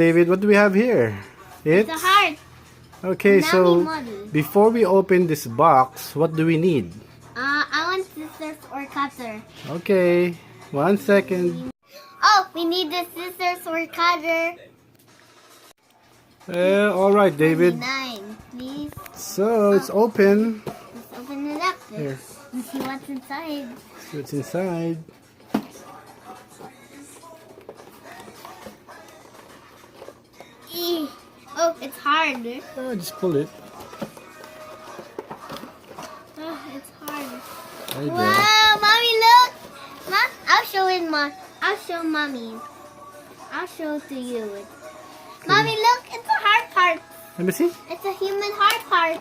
David, what do we have here? It's a heart. Okay, so model. before we open this box, what do we need? I want scissors or cutter. Okay, 1 second. Oh, we need the scissors or cutter. Alright, David. 9, please. So, it's open. Let's open it up Here. and see what's inside. See what's inside. Eee. Oh, it's hard. Just pull it. Oh, it's hard. There you go. Wow, Mommy, look. Mom, I'll show it, Mom. I'll show Mommy. I'll show it to you. Mommy, look. It's a heart part. Let me see. It's a human heart part.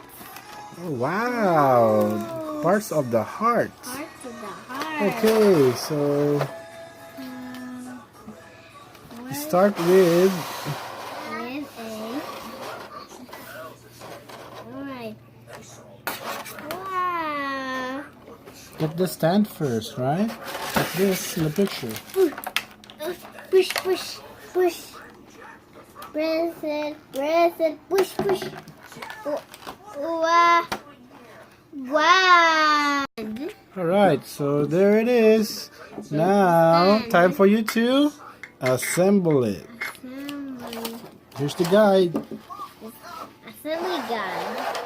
Oh, wow. Parts of the heart. Parts of the heart. Okay, so What? start with With a. Alright. Wow. get the stand first, right? Like this in the picture. Push, push, push. Press it, push, push. Wow. Wow. Alright, so there it is. Now, time for you to assemble it. Here's the guide. Assembly guide.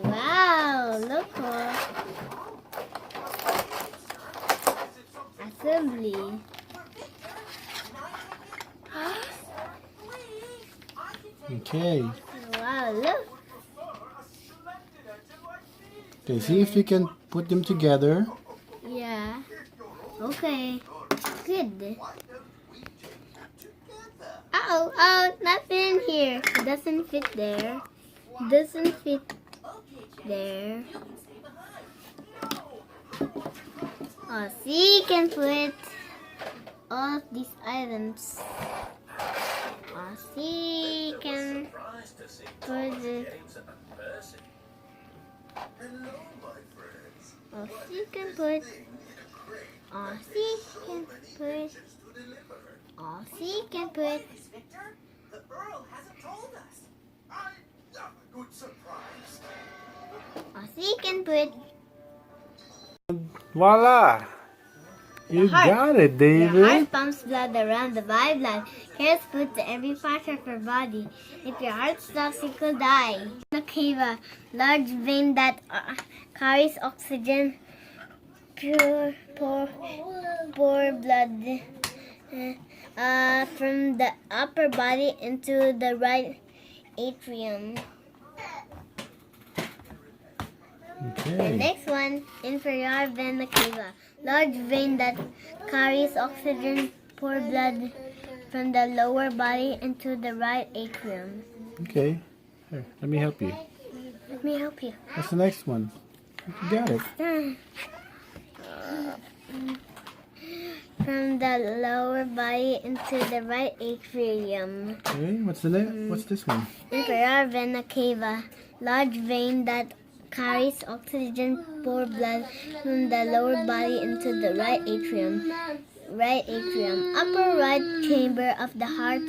Wow, look. Assembly. Okay. Wow, look. Okay, see if you can put them together. Yeah. Okay. Good. Oh, nothing in here. It doesn't fit there. It doesn't fit there. Oh, see, you can put all of these items. Oh, see, you can put it. Oh, see, you can put. Oh, see, you can put. Oh, see, you can put. The Earl hasn't told us. I have a good surprise. Oh, see, you can put. Voila! You heart. got it, Your David. heart pumps blood around the body blood. Carries food to every part of your body. If your heart stops, you could die. The cava, large vein that carries oxygen, pure blood from the upper body into the right atrium. The Okay. next one, inferior vena cava, large vein that carries oxygen, poor blood from the lower body into the right atrium. Okay. Here, let me help you. Let me help you. What's the next one? You got it. From the lower body into the right atrium. Okay, what's the next? What's this one? Inferior vena cava, large vein that carries oxygen, poor blood from the lower body into the right atrium. Right atrium, upper right chamber of the heart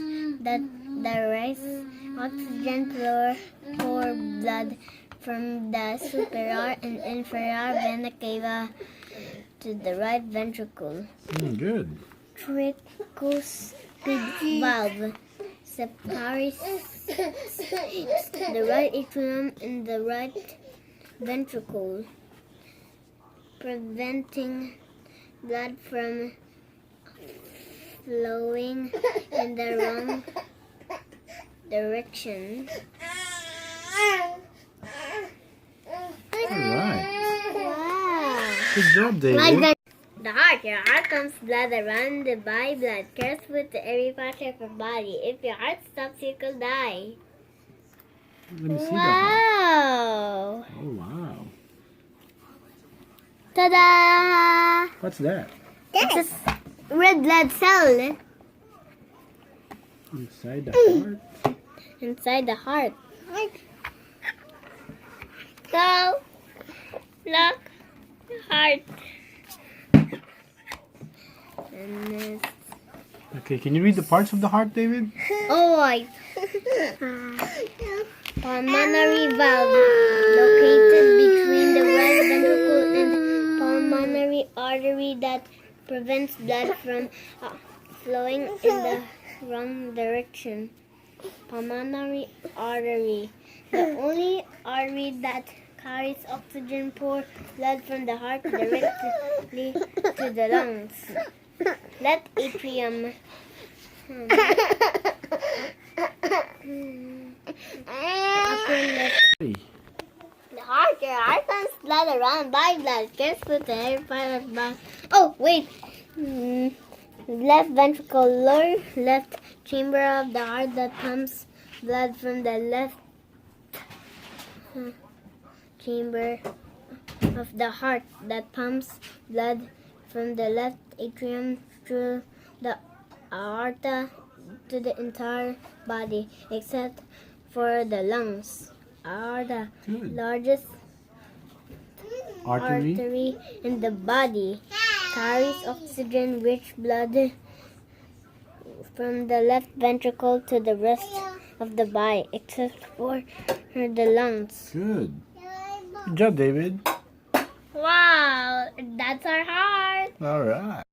that directs oxygen, poor blood from the superior and inferior vena cava to the right ventricle. Good. Tricuspid valve separates the right atrium and the right ventricle, preventing blood from flowing in the wrong direction. Alright. Wow. Good job, David. The heart. Your heart pumps blood around the body. Blood carries food to every part of your body. If your heart stops, you could die. Let me see that. Wow. Oh, wow. Ta-da! What's that? It's a red blood cell Inside the heart? inside the heart. So, look, the heart. And this Okay, can you read the parts of the heart, David? Oh, right. Pulmonary valve located between the right ventricle and pulmonary artery that prevents blood from flowing in the wrong direction. Pulmonary artery, the only artery that carries oxygen-poor blood from the heart directly to the lungs. Left atrium. Upper left. Hey. The heart pumps blood around by blood. Just put the air part of blood. Oh, wait. Left ventricle, lower left chamber of the heart that pumps blood from the left chamber of the heart that pumps blood from the left atrium through the aorta to the entire body except for the lungs. Aorta, Good. largest Artery. artery in the body, carries oxygen-rich blood from the left ventricle to the rest of the body except for the lungs. Good. Good job, David. Wow, that's our heart. All right.